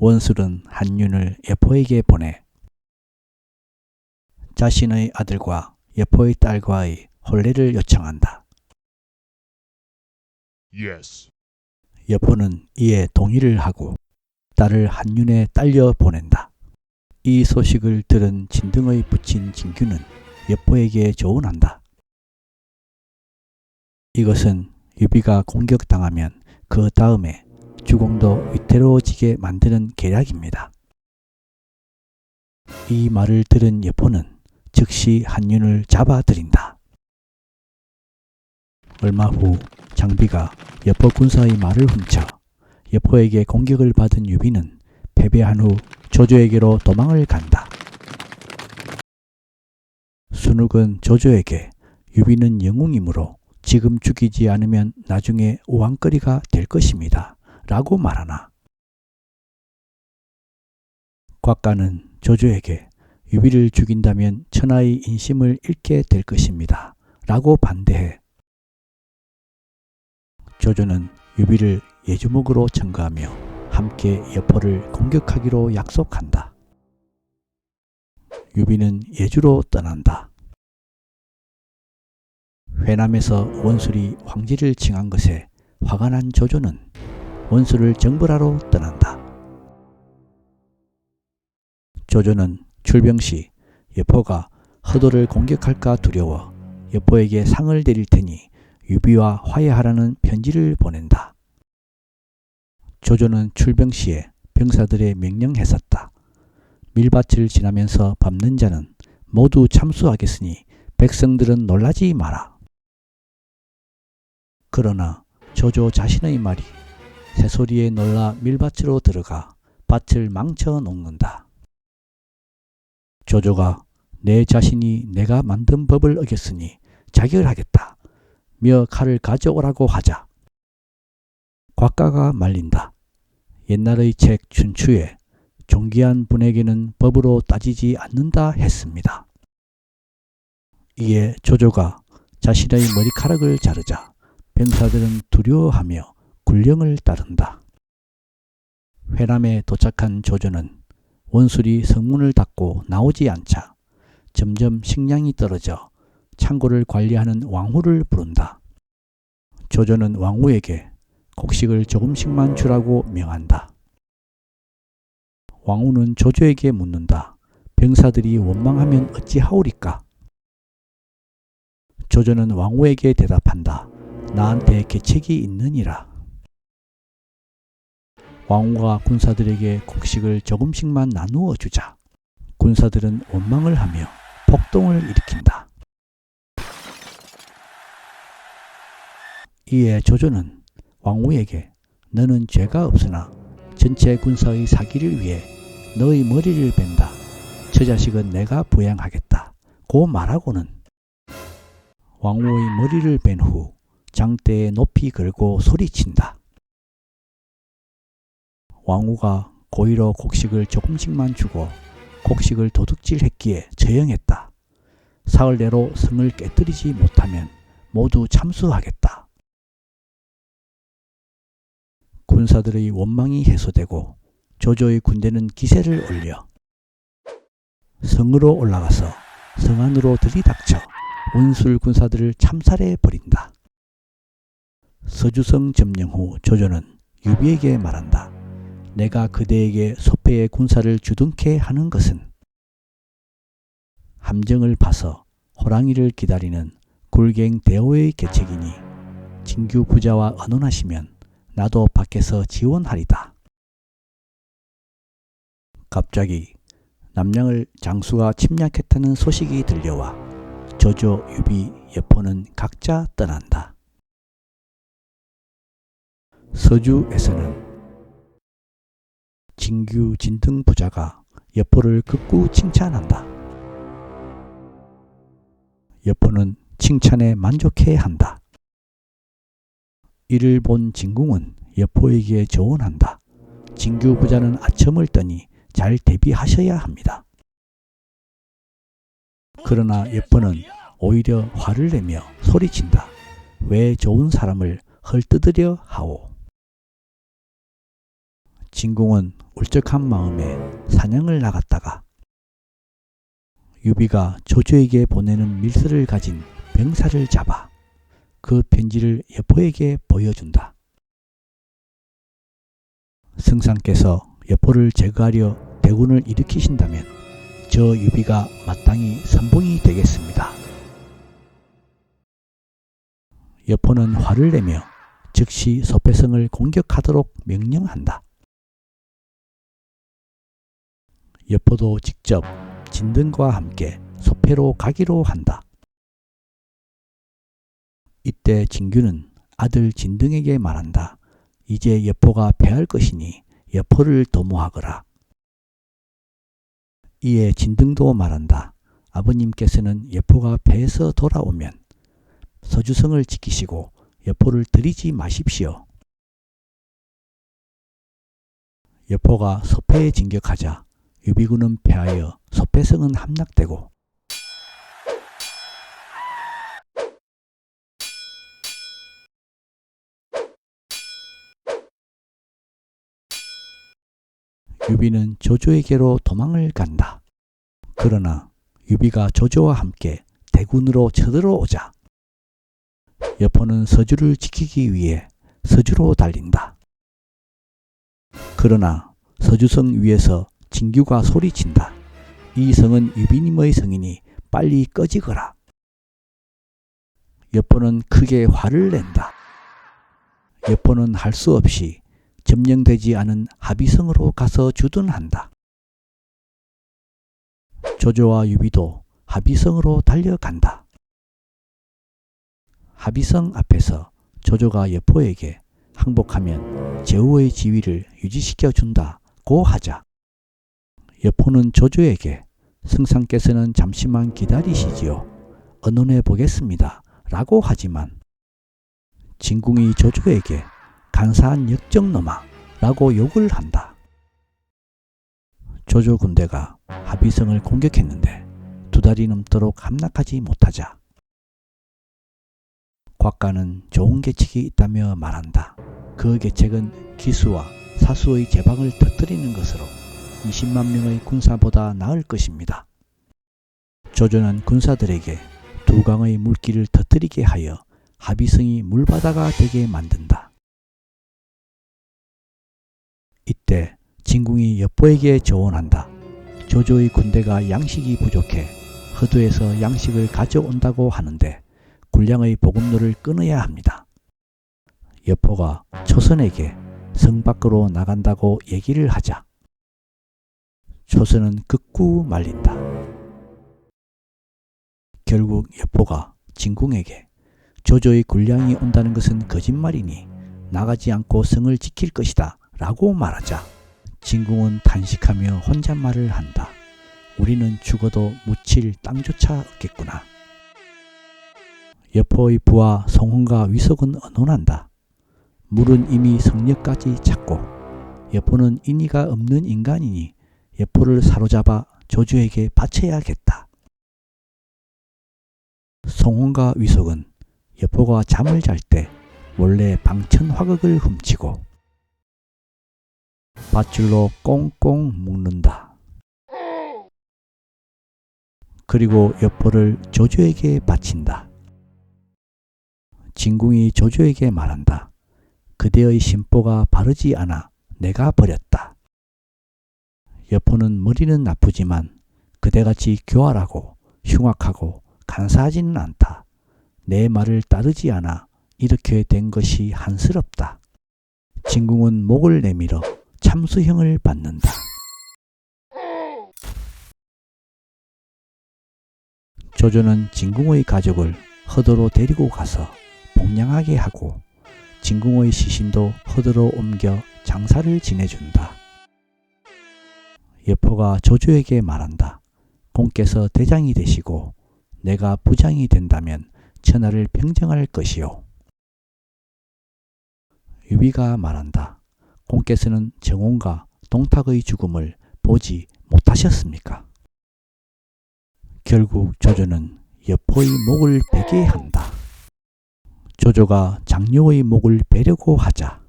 원술은 한윤을 여포에게 보내 자신의 아들과 여포의 딸과의 혼례를 요청한다. Yes. 여포는 이에 동의를 하고 딸을 한윤에 딸려 보낸다. 이 소식을 들은 진등의 부친 진규는 여포에게 조언한다. 이것은 유비가 공격당하면 그 다음에 주공도 위태로워지게 만드는 계략입니다. 이 말을 들은 여포는 즉시 한윤을 잡아들인다. 얼마 후 장비가 여포 군사의 말을 훔쳐 여포에게 공격을 받은 유비는 패배한 후 조조에게로 도망을 간다. 순욱은 조조에게 유비는 영웅이므로 지금 죽이지 않으면 나중에 우왕거리가 될 것입니다. 라고 말하나 곽가는 조조에게 유비를 죽인다면 천하의 인심을 잃게 될 것입니다. 라고 반대해 조조는 유비를 예주목으로 청구하며 함께 여포를 공격하기로 약속한다. 유비는 예주로 떠난다. 회남에서 원술이 황제를 칭한 것에 화가 난 조조는 원술을 정벌하러 떠난다. 조조는 출병 시 여포가 허도를 공격할까 두려워 여포에게 상을 드릴 테니 유비와 화해하라는 편지를 보낸다. 조조는 출병 시에 병사들의 명령했었다. 밀밭을 지나면서 밟는 자는 모두 참수하겠으니 백성들은 놀라지 마라. 그러나 조조 자신의 말이 새소리에 놀라 밀밭으로 들어가 밭을 망쳐 놓는다. 조조가 내 자신이 내가 만든 법을 어겼으니 자결하겠다. 며 칼을 가져오라고 하자 곽가가 말린다. 옛날의 책 춘추에 존귀한 분에게는 법으로 따지지 않는다 했습니다. 이에 조조가 자신의 머리카락을 자르자 병사들은 두려워하며 군령을 따른다. 회남에 도착한 조조는 원술이 성문을 닫고 나오지 않자 점점 식량이 떨어져 창고를 관리하는 왕후를 부른다. 조조는 왕후에게 곡식을 조금씩만 주라고 명한다. 왕후는 조조에게 묻는다. 병사들이 원망하면 어찌하오리까? 조조는 왕후에게 대답한다. 나한테 계책이 있느니라. 왕후가 군사들에게 곡식을 조금씩만 나누어 주자 군사들은 원망을 하며 폭동을 일으킨다. 이에 조조는 왕후에게 너는 죄가 없으나 전체 군사의 사기를 위해 너의 머리를 벤다. 저 자식은 내가 부양하겠다. 고 말하고는 왕후의 머리를 벤 후 장대에 높이 걸고 소리친다. 왕후가 고의로 곡식을 조금씩만 주고 곡식을 도둑질했기에 처형했다. 사흘 내로 성을 깨뜨리지 못하면 모두 참수하겠다. 군사들의 원망이 해소되고 조조의 군대는 기세를 올려 성으로 올라가서 성 안으로 들이닥쳐 원술 군사들을 참살해 버린다. 서주성 점령 후 조조는 유비에게 말한다. 내가 그대에게 소패의 군사를 주둔케 하는 것은 함정을 파서 호랑이를 기다리는 굴갱 대오의 계책이니 진규 부자와 의논하시면 나도 밖에서 지원하리다. 갑자기 남량을 장수가 침략했다는 소식이 들려와 조조, 유비, 여포는 각자 떠난다. 서주에서는 진규, 진등 부자가 여포를 극구 칭찬한다. 여포는 칭찬에 만족해 한다. 이를 본 진궁은 여포에게 조언한다. 진규 부자는 아첨을 떠니 잘 대비하셔야 합니다. 그러나 여포는 오히려 화를 내며 소리친다. 왜 좋은 사람을 헐뜯으려 하오. 진궁은 울적한 마음에 사냥을 나갔다가 유비가 조조에게 보내는 밀서를 가진 병사를 잡아 그 편지를 여포에게 보여준다. 승상께서 여포를 제거하려 대군을 일으키신다면 저 유비가 마땅히 선봉이 되겠습니다. 여포는 화를 내며 즉시 소패성을 공격하도록 명령한다. 여포도 직접 진등과 함께 소패로 가기로 한다. 이때 진규는 아들 진등에게 말한다. 이제 여포가 패할 것이니 여포를 도모하거라. 이에 진등도 말한다. 아버님께서는 여포가 패해서 돌아오면 서주성을 지키시고 여포를 들이지 마십시오. 여포가 소패에 진격하자 유비군은 패하여 소패성은 함락되고 유비는 조조에게로 도망을 간다. 그러나 유비가 조조와 함께 대군으로 쳐들어오자 여포는 서주를 지키기 위해 서주로 달린다. 그러나 서주성 위에서 진규가 소리친다. 이 성은 유비님의 성이니 빨리 꺼지거라. 여포는 크게 화를 낸다. 여포는 할 수 없이 점령되지 않은 하비성으로 가서 주둔한다. 조조와 유비도 하비성으로 달려간다. 하비성 앞에서 조조가 여포에게 항복하면 제후의 지위를 유지시켜 준다고 하자 여포는 조조에게 승상께서는 잠시만 기다리시지요. 의논해 보겠습니다. 라고 하지만 진궁이 조조에게 간사한 역적놈아 라고 욕을 한다. 조조 군대가 하비성을 공격했는데 2달이 넘도록 함락하지 못하자 곽가는 좋은 계책이 있다며 말한다. 그 계책은 기수와 사수의 제방을 터뜨리는 것으로 20만 명의 군사보다 나을 것입니다. 조조는 군사들에게 2강의 물길을 터뜨리게 하여 하비성이 물바다가 되게 만든다. 이때 진궁이 여포에게 조언한다. 조조의 군대가 양식이 부족해 허도에서 양식을 가져온다고 하는데 군량의 보급로를 끊어야 합니다. 여포가 초선에게 성 밖으로 나간다고 얘기를 하자 초선은 극구 말린다. 결국 여포가 진궁에게 조조의 군량이 온다는 것은 거짓말이니 나가지 않고 성을 지킬 것이다 라고 말하자 진궁은 탄식하며 혼잣말을 한다. 우리는 죽어도 묻힐 땅조차 없겠구나. 여포의 부하 송훈과 위석은 언론한다. 물은 이미 성역까지 찼고 여포는 인의가 없는 인간이니 여포를 사로잡아 조조에게 바쳐야겠다. 송훈과 위석은 여포가 잠을 잘 때 원래 방천 화극을 훔치고 밧줄로 꽁꽁 묶는다. 그리고 여포를 조조에게 바친다. 진궁이 조조에게 말한다. 그대의 심보가 바르지 않아 내가 버렸다. 여포는 머리는 나쁘지만 그대같이 교활하고 흉악하고 간사하지는 않다. 내 말을 따르지 않아 이렇게 된 것이 한스럽다. 진궁은 목을 내밀어 참수형을 받는다. 조조는 진궁의 가족을 허도로 데리고 가서 복량하게 하고 진궁의 시신도 허도로 옮겨 장사를 지내준다. 여포가 조조에게 말한다. 공께서 대장이 되시고 내가 부장이 된다면 천하를 평정할 것이요. 유비가 말한다. 공께서는 정원과 동탁의 죽음을 보지 못하셨습니까? 결국 조조는 여포의 목을 베게 한다. 조조가 장녀의 목을 베려고 하자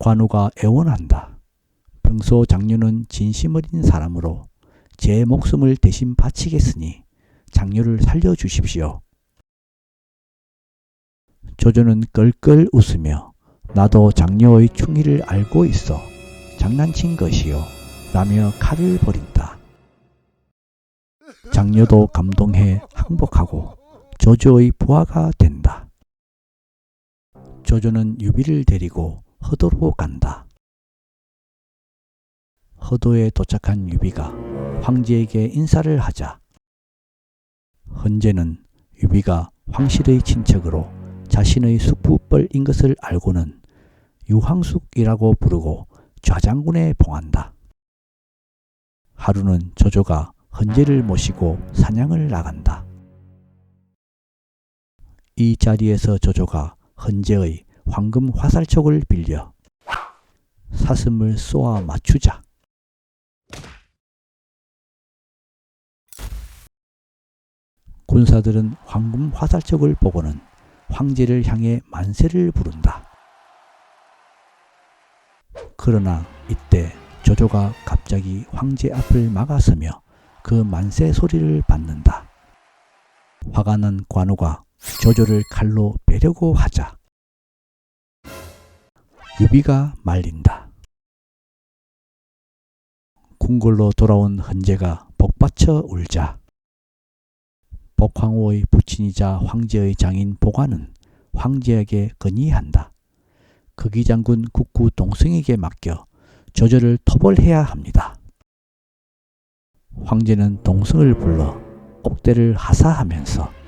관우가 애원한다. 평소 장녀는 진심 어린 사람으로 제 목숨을 대신 바치겠으니 장녀를 살려주십시오. 조조는 껄껄 웃으며 나도 장녀의 충의를 알고 있어 장난친 것이요 라며 칼을 버린다. 장녀도 감동해 항복하고 조조의 부하가 된다. 조조는 유비를 데리고 허도로 간다. 허도에 도착한 유비가 황제에게 인사를 하자 헌제는 유비가 황실의 친척으로 자신의 숙부뻘인 것을 알고는 유황숙이라고 부르고 좌장군에 봉한다. 하루는 조조가 헌제를 모시고 사냥을 나간다. 이 자리에서 조조가 헌제의 황금 화살촉을 빌려 사슴을 쏘아 맞추자 군사들은 황금 화살촉을 보고는 황제를 향해 만세를 부른다. 그러나 이때 조조가 갑자기 황제 앞을 막아서며 그 만세 소리를 받는다. 화가 난 관우가 조조를 칼로 베려고 하자 유비가 말린다. 궁궐로 돌아온 헌제가 복받쳐 울자 복황후의 부친이자 황제의 장인 복안은 황제에게 건의한다. 극의장군 국구 동승에게 맡겨 조조를 토벌해야 합니다. 황제는 동승을 불러 옥대를 하사하면서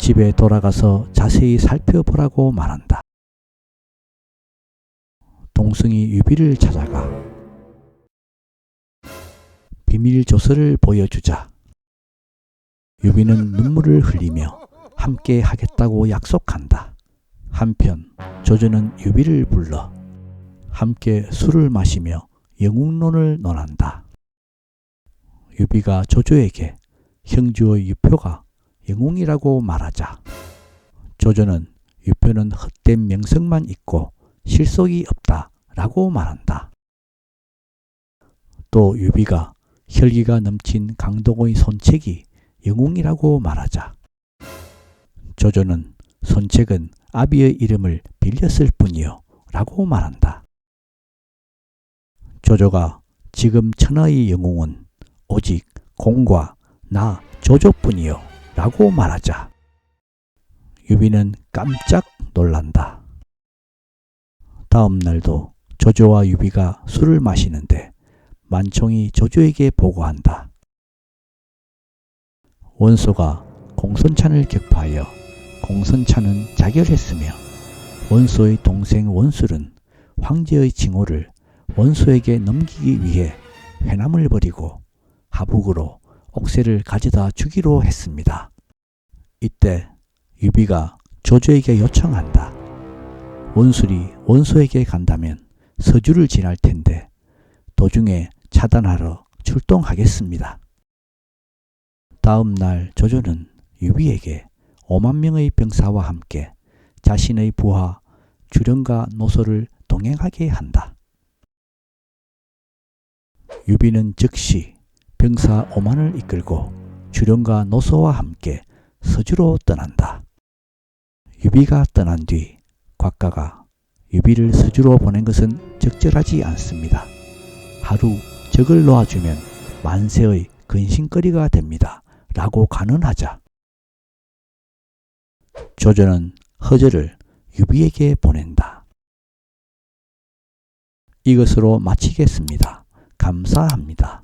집에 돌아가서 자세히 살펴보라고 말한다. 동승이 유비를 찾아가 비밀 조서를 보여주자 유비는 눈물을 흘리며 함께 하겠다고 약속한다. 한편 조조는 유비를 불러 함께 술을 마시며 영웅론을 논한다. 유비가 조조에게 형주의 유표가 영웅이라고 말하자 조조는 유표는 헛된 명성만 있고 실속이 없다 라고 말한다. 또 유비가 혈기가 넘친 강동의 손책이 영웅이라고 말하자 조조는 손책은 아비의 이름을 빌렸을 뿐이요 라고 말한다. 조조가 지금 천하의 영웅은 오직 공과 나 조조뿐이요 라고 말하자 유비는 깜짝 놀란다. 다음 날도 조조와 유비가 술을 마시는데 만총이 조조에게 보고한다. 원소가 공손찬을 격파하여 공손찬은 자결했으며 원소의 동생 원술은 황제의 징호를 원소에게 넘기기 위해 회남을 벌이고 하북으로 옥새를 가져다 주기로 했습니다. 이때 유비가 조조에게 요청한다. 원술이 원소에게 간다면 서주를 지날 텐데 도중에 차단하러 출동하겠습니다. 다음 날 조조는 유비에게 5만 명의 병사와 함께 자신의 부하 주령과 노소를 동행하게 한다. 유비는 즉시 병사 5만을 이끌고 주령과 노소와 함께 서주로 떠난다. 유비가 떠난 뒤 곽가가 유비를 서주로 보낸 것은 적절하지 않습니다. 하루 적을 놓아주면 만세의 근심거리가 됩니다. 라고 간언하자 조조는 허저를 유비에게 보낸다. 이것으로 마치겠습니다. 감사합니다.